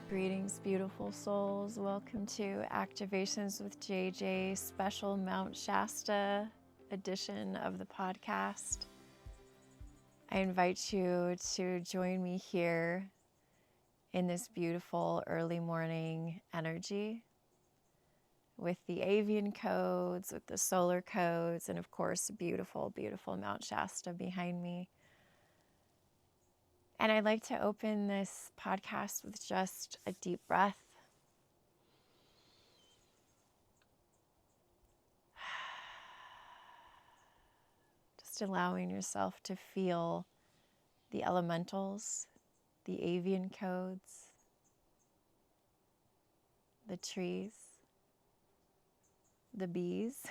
Greetings, beautiful souls. Welcome to Activations with JJ, special Mount Shasta edition of the podcast. I invite you to join me here in this beautiful early morning energy with the avian codes, with the solar codes, and of course, beautiful, beautiful Mount Shasta behind me. And I'd like to open this podcast with just a deep breath. Just allowing yourself to feel the elementals, the avian codes, the trees, the bees.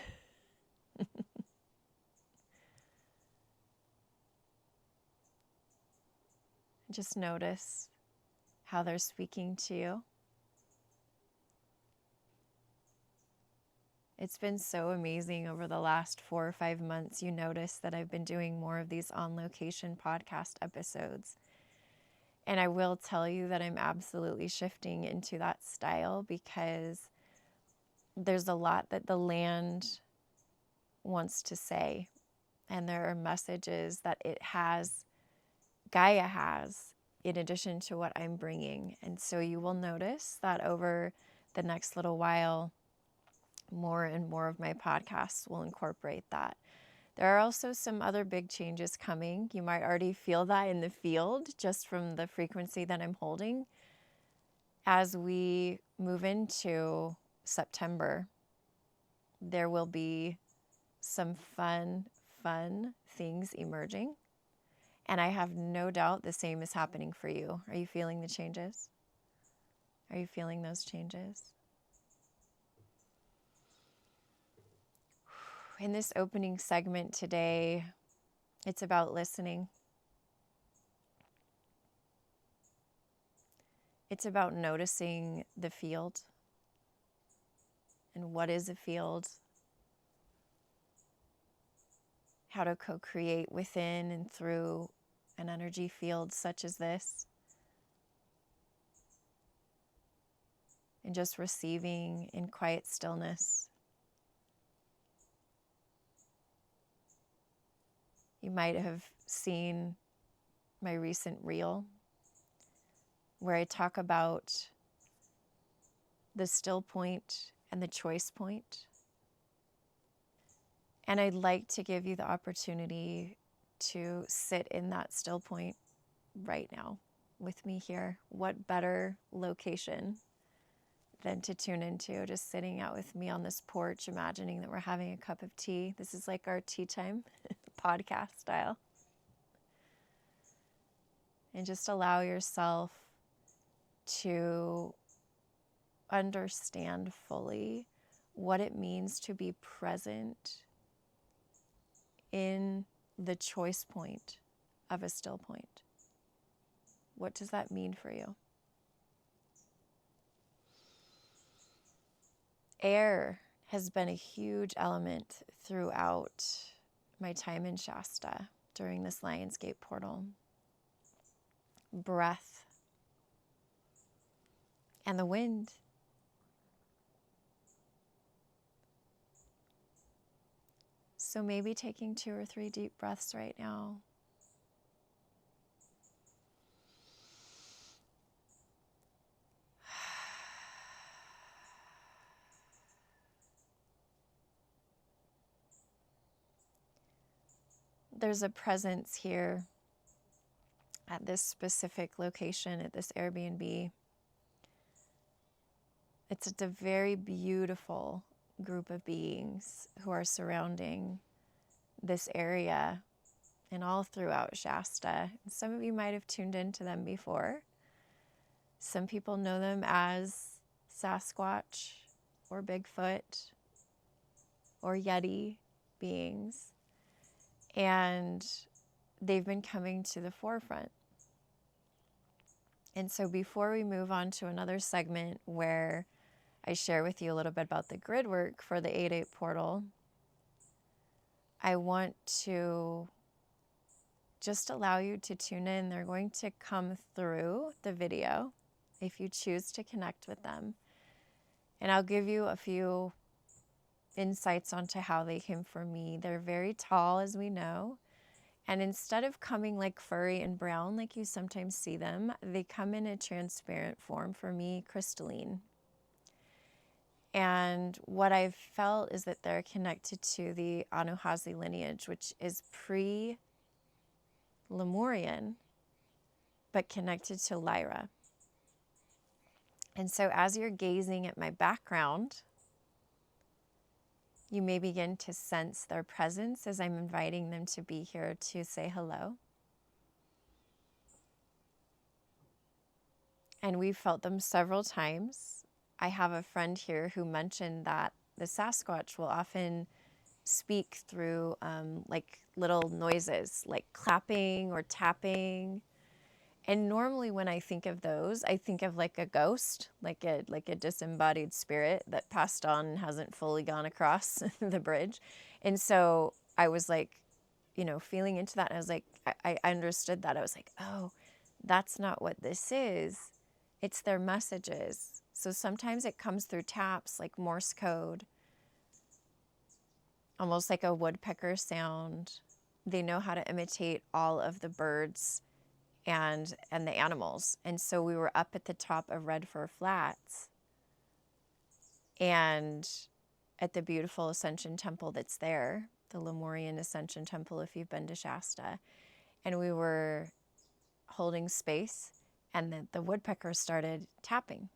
Just notice how they're speaking to you. It's been so amazing over the last 4 or 5 months. You notice that I've been doing more of these on-location podcast episodes. And I will tell you that I'm absolutely shifting into that style because there's a lot that the land wants to say. And there are messages that Gaia has, in addition to what I'm bringing. And so you will notice that over the next little while, more and more of my podcasts will incorporate that. There are also some other big changes coming. You might already feel that in the field just from the frequency that I'm holding. As we move into September, there will be some fun things emerging. And I have no doubt the same is happening for you. Are you feeling the changes? Are you feeling those changes? In this opening segment today, it's about listening. It's about noticing the field. And what is a field? How to co-create within and through an energy field such as this. And just receiving in quiet stillness. You might have seen my recent reel where I talk about the still point and the choice point. And I'd like to give you the opportunity to sit in that still point right now with me here. What better location than to tune into, just sitting out with me on this porch, imagining that we're having a cup of tea. This is like our tea time, podcast style. And just allow yourself to understand fully what it means to be present in the choice point of a still point. What does that mean for you? Air has been a huge element throughout my time in Shasta during this Lionsgate portal. Breath and the wind. So maybe taking 2 or 3 deep breaths right now. There's a presence here at this specific location, at this Airbnb. It's a very beautiful group of beings who are surrounding this area and all throughout Shasta. Some of you might have tuned into them before. Some people know them as Sasquatch or Bigfoot or Yeti beings. And they've been coming to the forefront. And so before we move on to another segment where I share with you a little bit about the grid work for the 8-8 portal, I want to just allow you to tune in. They're going to come through the video if you choose to connect with them. And I'll give you a few insights onto how they came for me. They're very tall, as we know. And instead of coming like furry and brown like you sometimes see them, they come in a transparent form, for me, crystalline. And what I've felt is that they're connected to the Anuhazi lineage, which is pre-Lemurian, but connected to Lyra. And so as you're gazing at my background, you may begin to sense their presence as I'm inviting them to be here to say hello. And we've felt them several times. I have a friend here who mentioned that the Sasquatch will often speak through like little noises, like clapping or tapping. And normally when I think of those, I think of like a ghost, like a disembodied spirit that passed on and hasn't fully gone across the bridge. And so I was like, feeling into that. And I was like, I understood that. I was like, oh, that's not what this is. It's their messages. So sometimes it comes through taps, like Morse code, almost like a woodpecker sound. They know how to imitate all of the birds and the animals. And so we were up at the top of Red Fir Flats and at the beautiful Ascension Temple that's there, the Lemurian Ascension Temple, if you've been to Shasta. And we were holding space, and the woodpecker started tapping.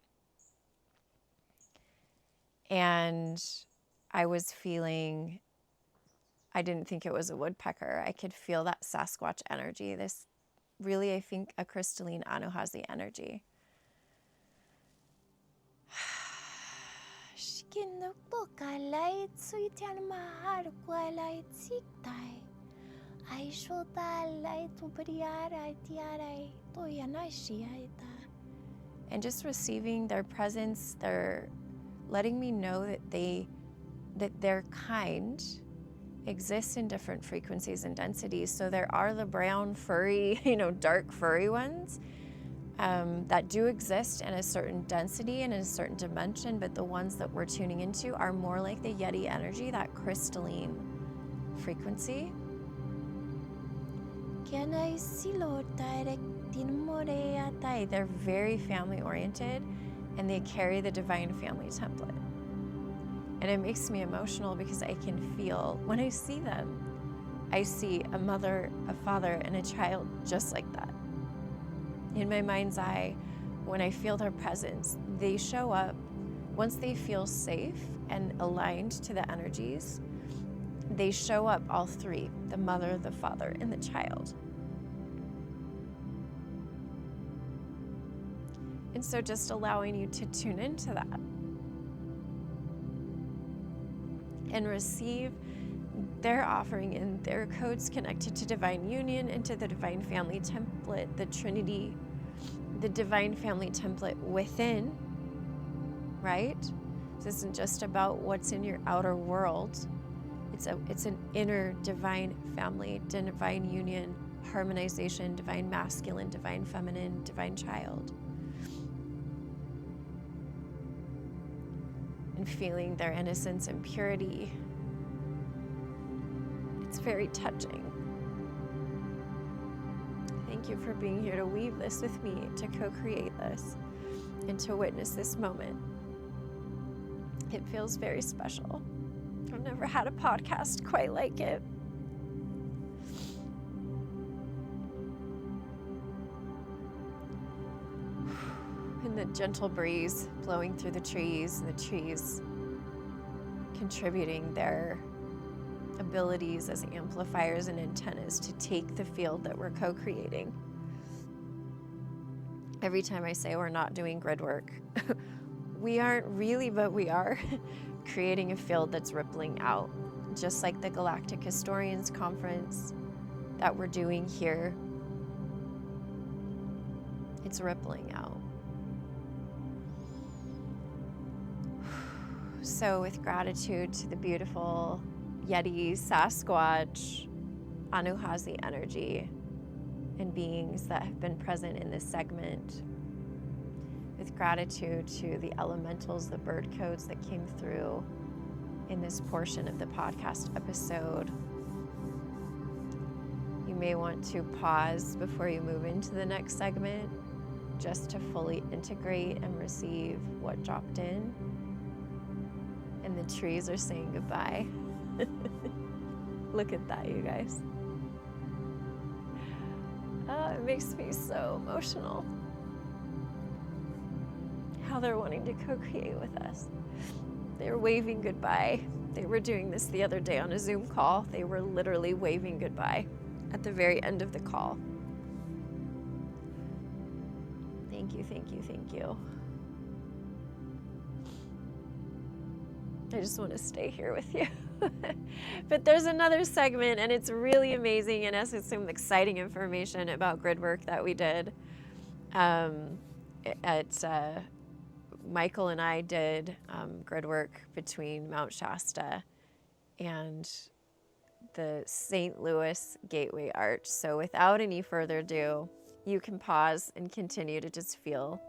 And I was feeling, I didn't think it was a woodpecker. I could feel that Sasquatch energy, this really, I think, a crystalline Anuhazi energy. And just receiving their presence, they're letting me know that their kind exists in different frequencies and densities. So there are the brown, furry, dark, furry ones that do exist in a certain density and in a certain dimension, but the ones that we're tuning into are more like the Yeti energy, that crystalline frequency. They're very family oriented, and they carry the divine family template. And it makes me emotional because I can feel, when I see them, I see a mother, a father, and a child just like that. In my mind's eye, when I feel their presence, they show up. Once they feel safe and aligned to the energies, they show up, all three, the mother, the father, and the child. And so just allowing you to tune into that and receive their offering and their codes connected to divine union and to the divine family template, the Trinity, the divine family template within, right? This isn't just about what's in your outer world. It's an inner divine family, divine union, harmonization, divine masculine, divine feminine, divine child. And feeling their innocence and purity. It's very touching. Thank you for being here to weave this with me, to co-create this, and to witness this moment. It feels very special. I've never had a podcast quite like it. And the gentle breeze blowing through the trees, and the trees contributing their abilities as amplifiers and antennas to take the field that we're co-creating. Every time I say we're not doing grid work, we aren't really, but we are creating a field that's rippling out, just like the Galactic Historians Conference that we're doing here. It's rippling out. So with gratitude to the beautiful Yeti, Sasquatch, Anuhazi energy, and beings that have been present in this segment, with gratitude to the elementals, the bird codes that came through in this portion of the podcast episode. You may want to pause before you move into the next segment just to fully integrate and receive what dropped in. And the trees are saying goodbye. Look at that, you guys. Oh, it makes me so emotional. How they're wanting to co-create with us. They're waving goodbye. They were doing this the other day on a Zoom call. They were literally waving goodbye at the very end of the call. Thank you, thank you, thank you. I just want to stay here with you. But there's another segment, and it's really amazing, and it's some exciting information about grid work that we did. Michael and I did grid work between Mount Shasta and the St. Louis Gateway Arch. So without any further ado, you can pause and continue to just feel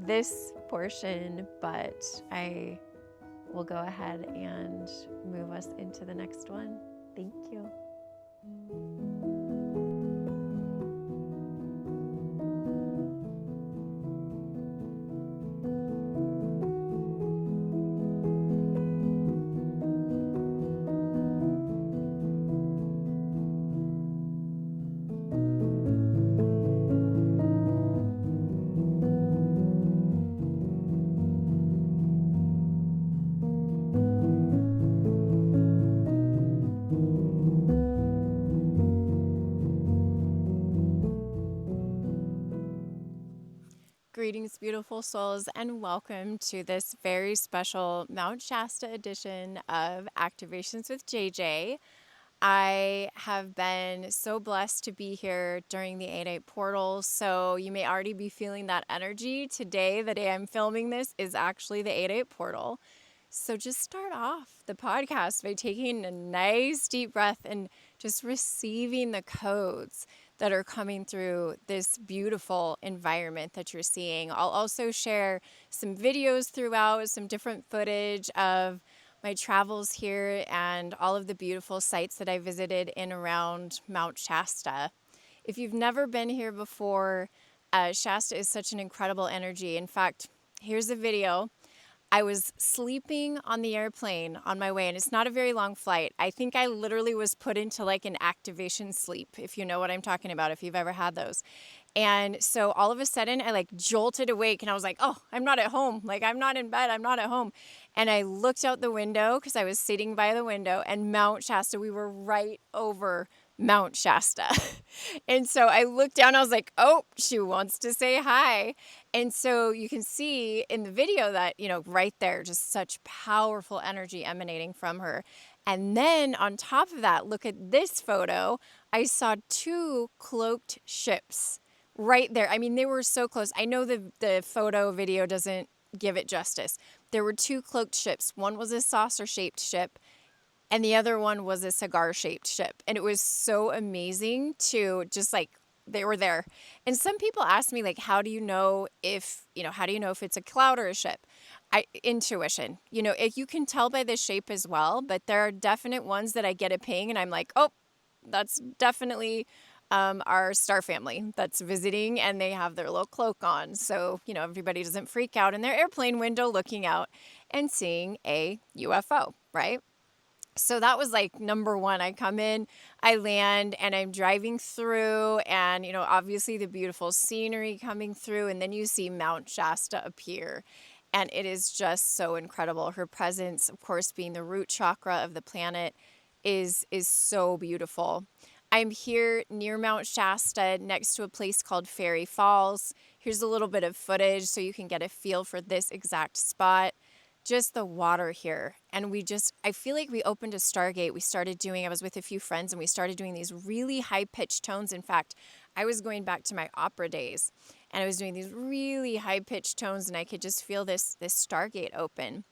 this portion, but I will go ahead and move us into the next one. Thank you. Greetings, beautiful souls, and welcome to this very special Mount Shasta edition of Activations with JJ. I have been so blessed to be here during the 8-8 portal, so you may already be feeling that energy. Today, the day I'm filming this, is actually the 8-8 portal. So just start off the podcast by taking a nice deep breath and just receiving the codes that are coming through this beautiful environment that you're seeing. I'll also share some videos throughout, some different footage of my travels here and all of the beautiful sites that I visited in around Mount Shasta. If you've never been here before, Shasta is such an incredible energy. In fact, here's a video. I was sleeping on the airplane on my way, and it's not a very long flight. I think I literally was put into like an activation sleep, if you know what I'm talking about, if you've ever had those. And so all of a sudden I like jolted awake and I was like, oh, I'm not at home. Like I'm not in bed. I'm not at home. And I looked out the window because I was sitting by the window, and Mount Shasta, we were right over Mount Shasta. And so I looked down, I was like, oh, she wants to say hi. And so you can see in the video that, you know, right there, just such powerful energy emanating from her. And then on top of that, look at this photo. I saw 2 cloaked ships right there. I mean, they were so close. I know the photo video doesn't give it justice. There were 2 cloaked ships. One was a saucer-shaped ship, and the other one was a cigar-shaped ship. And it was so amazing to just like, they were there. And some people ask me, like, how do you know if it's a cloud or a ship? Intuition. You know, you can tell by the shape as well, but there are definite ones that I get a ping and I'm like, oh, that's definitely our star family that's visiting, and they have their little cloak on. So, you know, everybody doesn't freak out in their airplane window looking out and seeing a UFO, right? So that was like number one. I come in, I land, and I'm driving through, and, you know, obviously the beautiful scenery coming through, and then you see Mount Shasta appear, and it is just so incredible. Her presence, of course, being the root chakra of the planet, is so beautiful. I'm here near Mount Shasta next to a place called Fairy Falls. Here's a little bit of footage so you can get a feel for this exact spot. Just the water here. And I feel like we opened a Stargate. I was with a few friends and we started doing these really high pitched tones. In fact, I was going back to my opera days and I was doing these really high pitched tones, and I could just feel this Stargate open.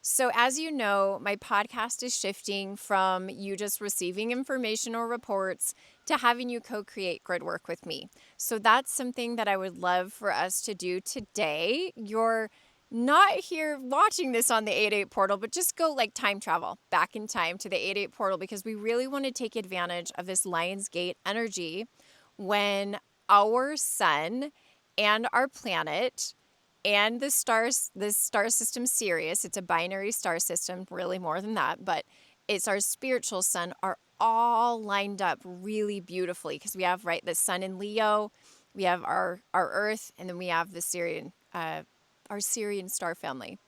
So, as you know, my podcast is shifting from you just receiving information or reports to having you co create grid work with me. So, that's something that I would love for us to do today. You're not here watching this on the 8-8 portal, but just go like time travel back in time to the 8-8 portal because we really want to take advantage of this Lion's Gate energy when our sun and our planet and this star system Sirius, it's a binary star system, really more than that, but it's our spiritual sun, are all lined up really beautifully because we have, right, the sun in Leo, we have our Earth, and then we have the our Sirian star family.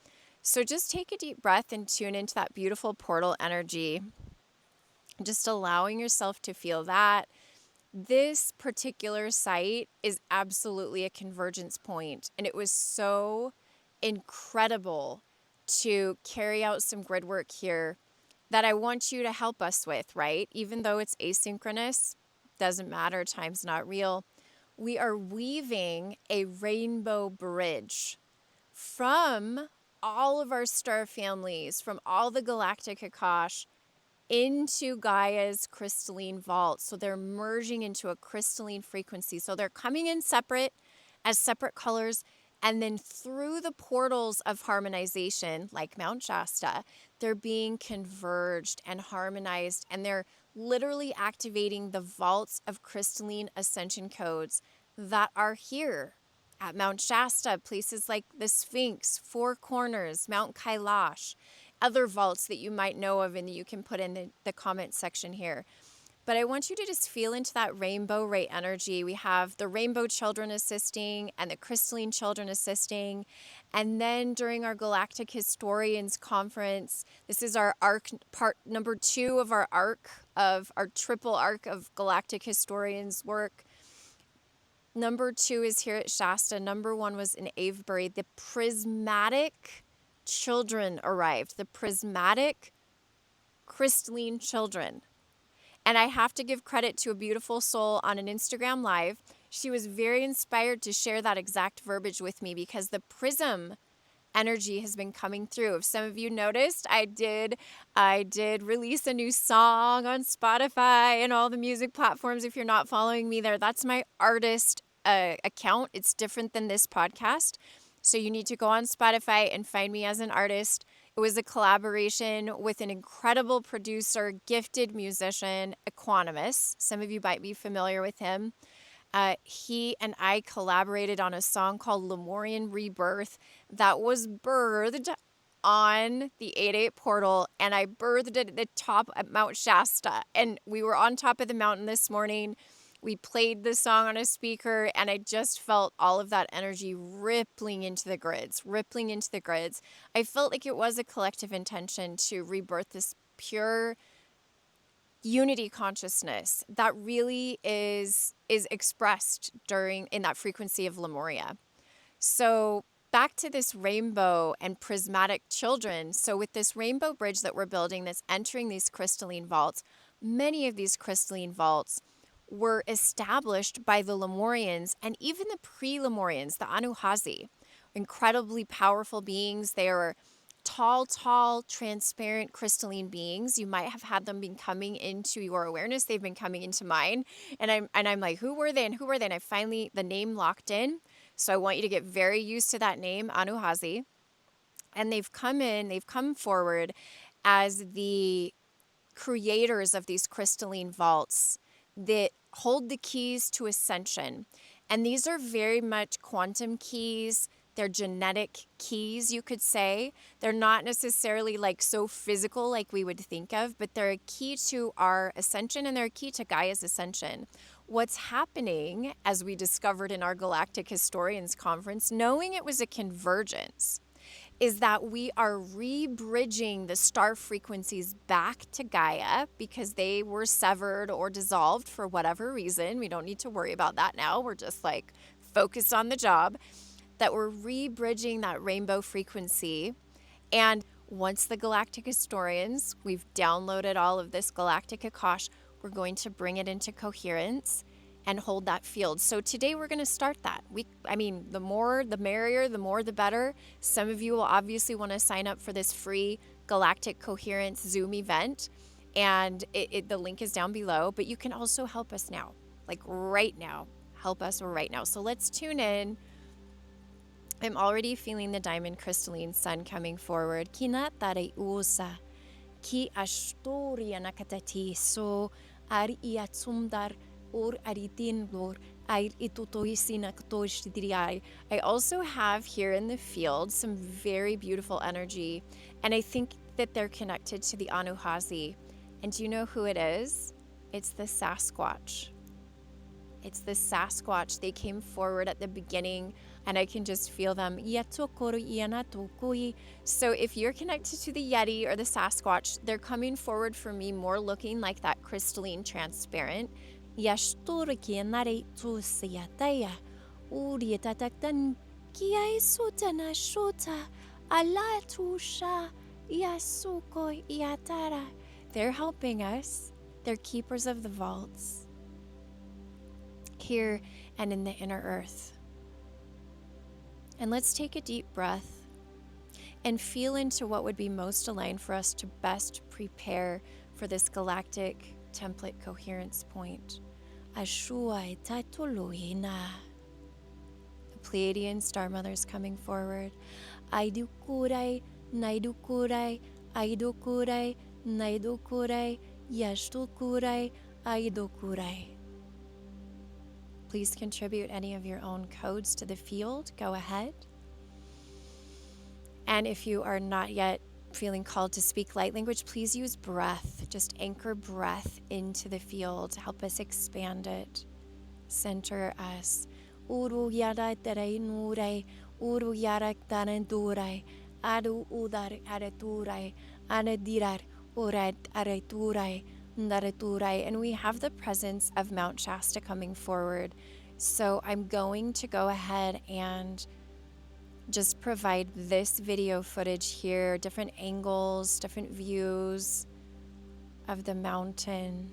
So just take a deep breath and tune into that beautiful portal energy, just allowing yourself to feel that. This particular site is absolutely a convergence point, and it was so incredible to carry out some grid work here that I want you to help us with, right? Even though it's asynchronous, doesn't matter, time's not real. We are weaving a rainbow bridge from all of our star families, from all the Galactic Akash, into Gaia's crystalline vault. So they're merging into a crystalline frequency. So they're coming in separate as separate colors. And then through the portals of harmonization, like Mount Shasta, they're being converged and harmonized. And they're literally activating the vaults of crystalline ascension codes that are here at Mount Shasta, places like the Sphinx, Four Corners, Mount Kailash, other vaults that you might know of and that you can put in the comment section here. But I want you to just feel into that rainbow ray energy. We have the rainbow children assisting and the crystalline children assisting. And then during our Galactic Historians Conference, this is our arc, part number 2 of our triple arc of Galactic Historians work. Number 2 is here at Shasta. Number 1 was in Avebury. The Prismatic Children arrived. The Prismatic Crystalline Children. And I have to give credit to a beautiful soul on an Instagram Live. She was very inspired to share that exact verbiage with me because the prism energy has been coming through. If some of you noticed, I did release a new song on Spotify and all the music platforms. If you're not following me there, that's my artist account. It's different than this podcast. So you need to go on Spotify and find me as an artist. It was a collaboration with an incredible producer, gifted musician, Equanimous. Some of you might be familiar with him. He and I collaborated on a song called Lemurian Rebirth that was birthed on the 8-8 portal, and I birthed it at the top at Mount Shasta. And we were on top of the mountain this morning. We played the song on a speaker, and I just felt all of that energy rippling into the grids. I felt like it was a collective intention to rebirth this pure unity consciousness that really is expressed in that frequency of Lemuria. So back to this rainbow and prismatic children. So with this rainbow bridge that we're building that's entering these crystalline vaults, many of these crystalline vaults were established by the Lemurians and even the pre-Lemurians, the Anuhazi, incredibly powerful beings. They are tall, transparent, crystalline beings. You might have had them been coming into your awareness. They've been coming into mine. And I'm like, who were they? And I finally, the name locked in. So I want you to get very used to that name, Anuhazi. And they've come forward as the creators of these crystalline vaults that hold the keys to ascension. And these are very much quantum keys. They're genetic keys, you could say. They're not necessarily like so physical like we would think of, but they're a key to our ascension and they're a key to Gaia's ascension. What's happening, as we discovered in our Galactic Historians Conference, knowing it was a convergence, is that we are re-bridging the star frequencies back to Gaia because they were severed or dissolved for whatever reason. We don't need to worry about that now. We're just like focused on the job. That we're re-bridging that rainbow frequency. And once the Galactic Historians, we've downloaded all of this Galactic Akash, we're going to bring it into coherence. and hold that field. So today we're going to start that. The more the merrier, the more the better. Some of you will obviously want to sign up for this free Galactic Coherence Zoom event, and the link is down below, but you can also help us now, like right now. Help us right now. So let's tune in. I'm already feeling the diamond crystalline sun coming forward. Kinatare usa ki astoria nakatati so ari iatsumdar or aritin lor I also have here in the field some very beautiful energy, and I think that they're connected to the Anuhazi. And do you know who it is? It's the Sasquatch. It's the Sasquatch. They came forward at the beginning, and I can just feel them. So if you're connected to the Yeti or the Sasquatch, they're coming forward for me more looking like that crystalline transparent. They're helping us. They're keepers of the vaults here and in the inner earth. And let's take a deep breath and feel into what would be most aligned for us to best prepare for this galactic template coherence point. The Pleiadian star mothers coming forward. Aidukurai, Naidukurai, Aidukurai, Naidukurai, Yashtukurai, Aidukurai. Please contribute any of your own codes to the field. Go ahead. And if you are not yet feeling called to speak light language, please use breath. Just anchor breath into the field. Help us expand it. Center us. Uru yara tere nurai, uru yara tarandurai, adu udar areturai, anadirar urad areturai. And we have the presence of Mount Shasta coming forward. So I'm going to go ahead and just provide this video footage here, different angles, different views of the mountain.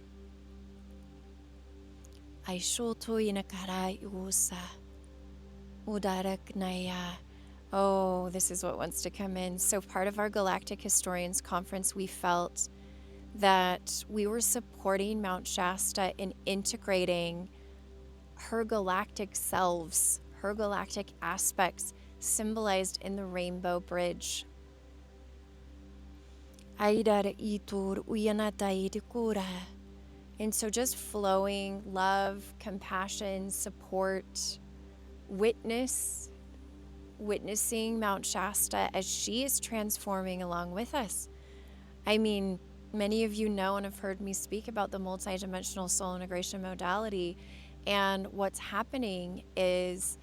Oh, this is what wants to come in. So part of our Galactic Historians Conference, we felt that we were supporting Mount Shasta in integrating her galactic selves, her galactic aspects symbolized in the rainbow bridge. And so just flowing love, compassion, support, witnessing Mount Shasta as she is transforming along with us. I mean, many of you know and have heard me speak about the multidimensional soul integration modality, and what's happening is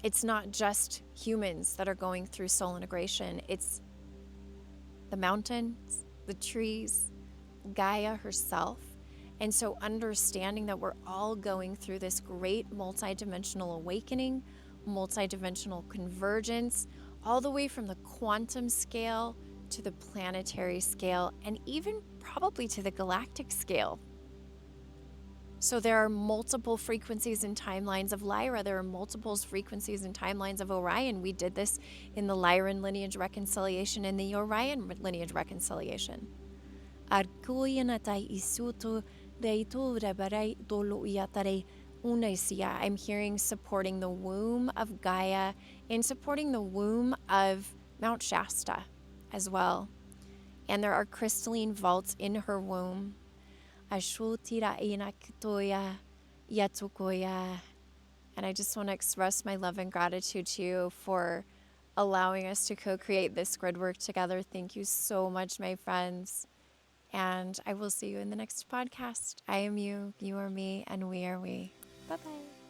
it's not just humans that are going through soul integration. It's the mountains, the trees, Gaia herself. And so understanding that we're all going through this great multidimensional awakening, multidimensional convergence, all the way from the quantum scale to the planetary scale, and even probably to the galactic scale. So there are multiple frequencies and timelines of Lyra. There are multiple frequencies and timelines of Orion. We did this in the Lyran lineage reconciliation and the Orion lineage reconciliation. I'm hearing supporting the womb of Gaia and supporting the womb of Mount Shasta as well. And there are crystalline vaults in her womb. And I just want to express my love and gratitude to you for allowing us to co-create this grid work together. Thank you so much, my friends. And I will see you in the next podcast. I am you, you are me, and we are we. Bye-bye.